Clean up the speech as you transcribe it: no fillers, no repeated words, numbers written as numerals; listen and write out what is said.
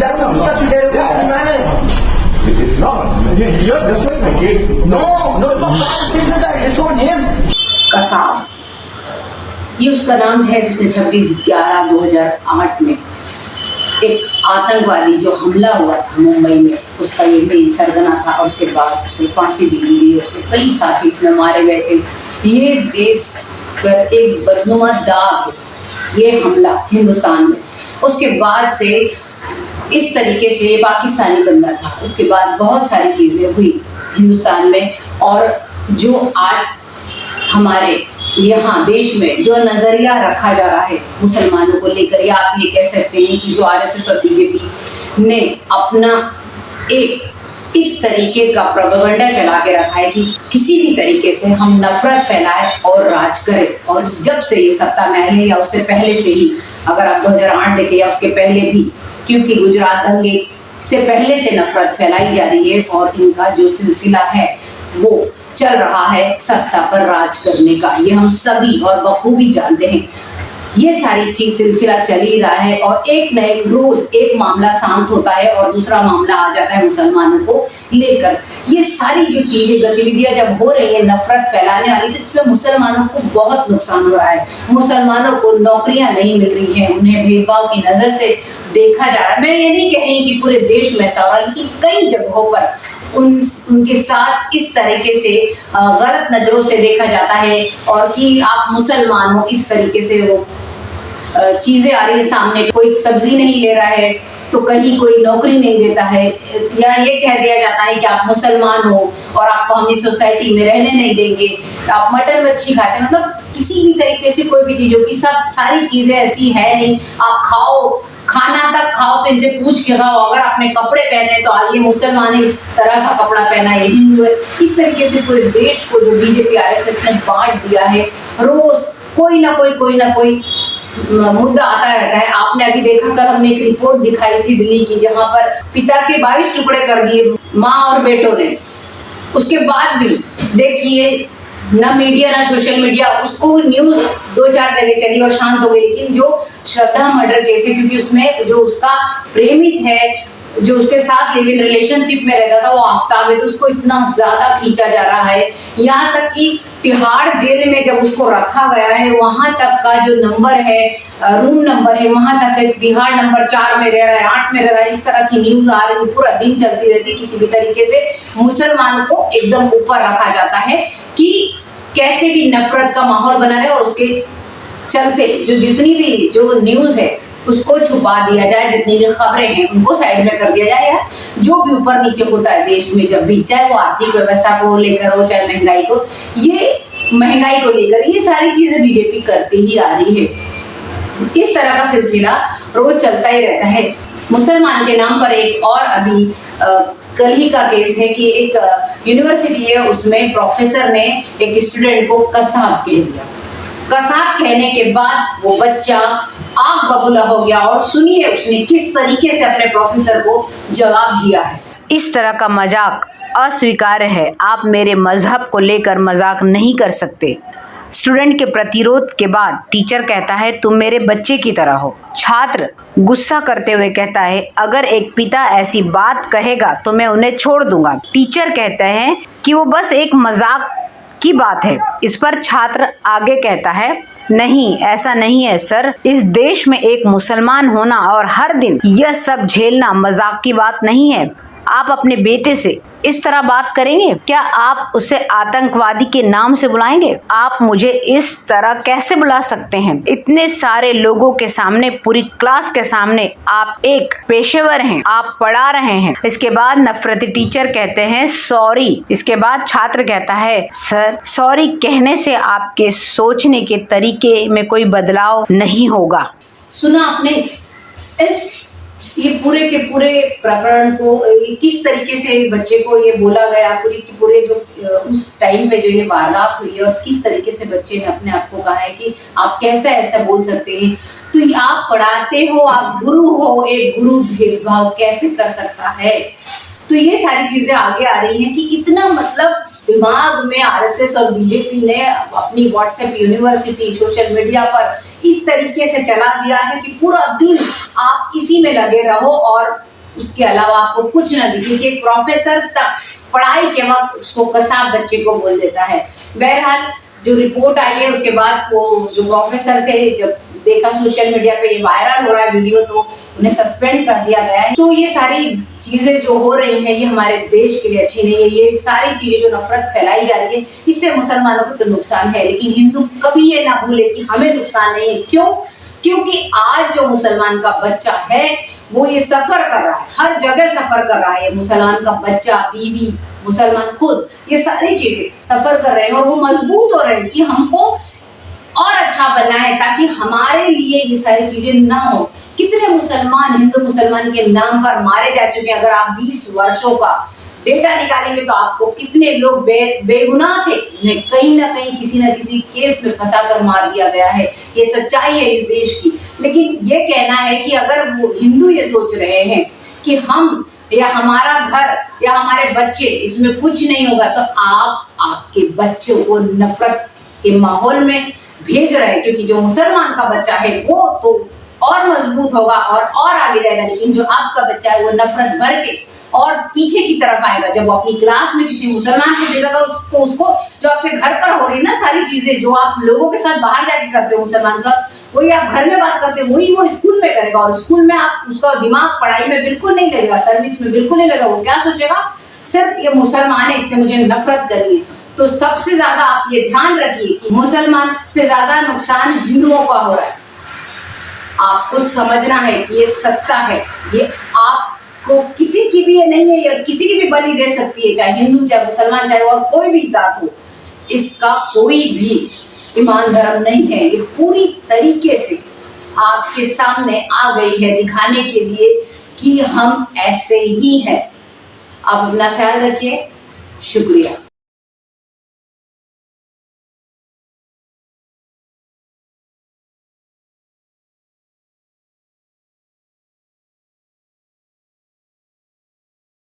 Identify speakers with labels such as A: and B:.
A: धर्म सच दे रहे हो।
B: It's not. You're just like my kid.
A: No, disown him.
C: Kasab, ये उसका नाम है जिसने 26/11/2008 में एक आतंकवादी जो हमला हुआ था मुंबई में, उसका ये मेन सरगना था और उसके बाद उसे फांसी दी गई। उसके कई साथी इसमें मारे गए थे। ये देश पर एक बदनुमा दाग है ये हमला हिंदुस्तान में। उसके बाद से इस तरीके से पाकिस्तानी बंदा था। उसके बाद बहुत सारी चीज़ें हुई हिंदुस्तान में, और जो आज हमारे यहाँ देश में जो नज़रिया रखा जा रहा है मुसलमानों को लेकर, या आप ये कह सकते हैं कि जो आरएसएस और बीजेपी ने अपना एक इस तरीके का प्रोपेगेंडा चला के रखा है कि किसी भी तरीके से हम नफरत फैलाएं और राज करें। और जब से ये सत्ता में आई है या उससे पहले से ही, अगर आप 2008 देखें या उसके पहले भी, क्योंकि गुजरात दंगे से पहले से नफरत फैलाई जा रही है और इनका जो सिलसिला है वो चल रहा है सत्ता पर राज करने का। ये हम सभी और बखूबी जानते हैं। ये सारी चीज सिलसिला चल ही रहा है और एक न एक रोज एक मामला शांत होता है और दूसरा मामला आ जाता है मुसलमानों को लेकर। ये सारी जो चीजें गतिविधियां जब हो रही है नफरत फैलाने वाली, तो इसमें मुसलमानों को बहुत नुकसान हो रहा है। मुसलमानों को नौकरियां नहीं मिल रही हैं, उन्हें भेदभाव की नजर से देखा जा रहा है। मैं ये नहीं कह रही कि पूरे देश में ऐसा हो रहा है, लेकिन कई जगहों पर उनके साथ इस तरीके से गलत नजरों से देखा जाता है, और कि आप मुसलमान हो इस तरीके से वो चीजें आ रही है सामने। कोई सब्जी नहीं ले रहा है तो कहीं कोई नौकरी नहीं देता है, या ये कह दिया जाता है कि आप मुसलमान हो और आपको हम इस सोसाइटी में रहने नहीं देंगे, आप मटन मच्छी खाते हैं। मतलब किसी भी तरीके से कोई भी चीजों की सारी चीजें ऐसी है नहीं। आप खाओ, खाना तक खाओ तो इनसे पूछ के खाओ। अगर आपने कपड़े पहने तो ये मुसलमान है, इस तरह का कपड़ा पहना है, हिंदू है। इस तरीके से पूरे देश को जो बीजेपी आरएसएस ने बांट दिया है, रोज कोई ना कोई मुद्दा आता रहता है। आपने अभी देखा, कल हमने एक रिपोर्ट दिखाई थी दिल्ली की, जहां पर पिता के 22 टुकड़े कर दिए माँ और बेटों ने। उसके बाद भी देखिए, ना मीडिया ना सोशल मीडिया, उसको न्यूज 2-4 जगह चली और शांत हो गई। लेकिन जो श्रद्धा मर्डर केस है, क्योंकि उसमें जो उसका प्रेमित है, जो उसके साथ लिव इन रिलेशनशिप में रहता था, वो आफ्ताब है, तो उसको इतना ज्यादा खींचा जा रहा है। यहाँ तक कि तिहाड़ जेल में जब उसको रखा गया है, वहां तक का जो नंबर है, रूम नंबर है, वहां तक तिहाड़ नंबर 4 में रह रहा है, 8 में रह रहा है। इस तरह की न्यूज आ रही है, पूरा दिन चलती रहती है। किसी भी तरीके से मुसलमानों को एकदम ऊपर रखा जाता है कि कैसे भी नफरत का माहौल बना रहे, और उसके चलते जो जितनी भी जो न्यूज है उसको छुपा दिया जाए, जितनी भी खबरें हैं उनको साइड में कर दिया जाए, या जो भी ऊपर नीचे होता है देश में जब भी, चाहे वो आर्थिक व्यवस्था को लेकर हो, चाहे महंगाई को लेकर, ये सारी चीजें बीजेपी करती ही आ रही है। इस तरह का सिलसिला रोज चलता ही रहता है। मुसलमान के नाम पर एक और अभी कल ही का केस है कि एक यूनिवर्सिटी है, उसमें प्रोफेसर ने एक स्टूडेंट को कसाब कह दिया। कसाब कहने के बाद वो बच्चा आग बबूला हो गया, और सुनिए उसने किस तरीके से अपने प्रोफेसर को जवाब दिया है।
D: इस तरह का मजाक अस्वीकार्य है। आप मेरे मजहब को लेकर मजाक नहीं कर सकते। स्टूडेंट के प्रतिरोध के बाद टीचर कहता है, तुम मेरे बच्चे की तरह हो। छात्र गुस्सा करते हुए कहता है, अगर एक पिता ऐसी बात कहेगा तो मैं उन्हें छोड़ दूंगा। टीचर कहते हैं कि वो बस एक मजाक की बात है। इस पर छात्र आगे कहता है, नहीं ऐसा नहीं है सर, इस देश में एक मुसलमान होना और हर दिन यह सब झेलना मजाक की बात नहीं है। आप अपने बेटे से इस तरह बात करेंगे? क्या आप उसे आतंकवादी के नाम से बुलाएंगे? आप मुझे इस तरह कैसे बुला सकते हैं? इतने सारे लोगों के सामने, पूरी क्लास के सामने आप एक पेशेवर हैं, आप पढ़ा रहे हैं। इसके बाद नफरती टीचर कहते हैं सॉरी। इसके बाद छात्र कहता है, सर सॉरी कहने से आपके सोचने के तरीके में कोई बदलाव नहीं होगा।
C: सुना आपने ये पूरे के पूरे प्रकरण को, किस तरीके से बच्चे को ये बोला गया, पूरे जो उस टाइम पे जो ये वारदात हुई है, और किस तरीके से बच्चे ने अपने आप को कहा है कि आप कैसे ऐसा बोल सकते हैं। तो आप पढ़ाते हो, आप गुरु हो, एक गुरु भेदभाव कैसे कर सकता है? तो ये सारी चीजें आगे आ रही हैं कि इतना मतलब दिमाग में आरएसएस और बीजेपी ने अपनी व्हाट्सएप यूनिवर्सिटी, सोशल मीडिया पर इस तरीके से चला दिया है कि पूरा दिन आप इसी में लगे रहो और उसके अलावा आपको कुछ न दिखे कि एक प्रोफेसर तक पढ़ाई के वक्त उसको कसाब बच्चे को बोल देता है। बहरहाल जो रिपोर्ट आई है उसके बाद वो जो प्रोफेसर थे, जब देखा सोशल मीडिया पे ये वायरल हो रहा है वीडियो, तो उन्हें सस्पेंड कर दिया गया है। तो ये सारी चीजें जो हो रही हैं ये हमारे देश के लिए अच्छी नहीं है। ये सारी चीजें जो नफरत फैलाई जा रही है इससे मुसलमानों को तो नुकसान है, लेकिन हिंदू कभी ये ना भूले कि हमें नुकसान नहीं है। क्यों? क्योंकि आज जो मुसलमान का बच्चा है वो ये सफर कर रहा है, हर जगह सफर कर रहा है। मुसलमान का बच्चा, बीवी, मुसलमान खुद, ये सारी चीजें सफर कर रहे हैं और वो मजबूत हो रहे हैं कि हमको और अच्छा बनना है ताकि हमारे लिए ये सारी चीजें ना हो। कितने मुसलमान हिंदू मुसलमान के नाम पर मारे जा चुके हैं। अगर आप 20 वर्षों का डेटा निकालेंगे तो आपको कितने लोग बेगुनाह थे, उन्हें कहीं ना कहीं किसी न किसी केस में फंसा कर मार दिया गया है। ये सच्चाई है इस देश की। लेकिन ये कहना है कि अगर वो हिंदू ये सोच रहे हैं कि हम या हमारा घर या हमारे बच्चे इसमें कुछ नहीं होगा, तो आप आपके बच्चों को नफरत के माहौल में भेज रहे हैं। क्योंकि जो मुसलमान का बच्चा है वो तो और मजबूत होगा और आगे जाएगा, लेकिन जो आपका बच्चा है वो नफरत भर के और पीछे की तरफ आएगा। जब वो अपनी क्लास में किसी मुसलमान को देगा तो उसको जो आपके घर पर हो रही ना सारी चीजें जो आप लोगों के साथ बाहर जाके करते हो मुसलमान का, वही आप घर में बात करते हो वही वो स्कूल में करेगा। और स्कूल में आप उसका दिमाग पढ़ाई में बिल्कुल नहीं लगेगा, सर्विस में बिल्कुल नहीं लगेगा। वो क्या सोचेगा, सिर्फ ये मुसलमान है इससे मुझे नफरत करनी है। तो सबसे ज्यादा आप ये ध्यान रखिए कि मुसलमान से ज्यादा नुकसान हिंदुओं का हो रहा है। आपको समझना है कि ये सत्ता है, ये आपको किसी की भी ये नहीं है, ये किसी की भी बलि दे सकती है, चाहे हिंदू चाहे मुसलमान चाहे और कोई भी जात हो। इसका कोई भी ईमान धर्म नहीं है। ये पूरी तरीके से आपके सामने आ गई है दिखाने के लिए कि हम ऐसे ही हैं। आप अपना ख्याल रखिए। शुक्रिया।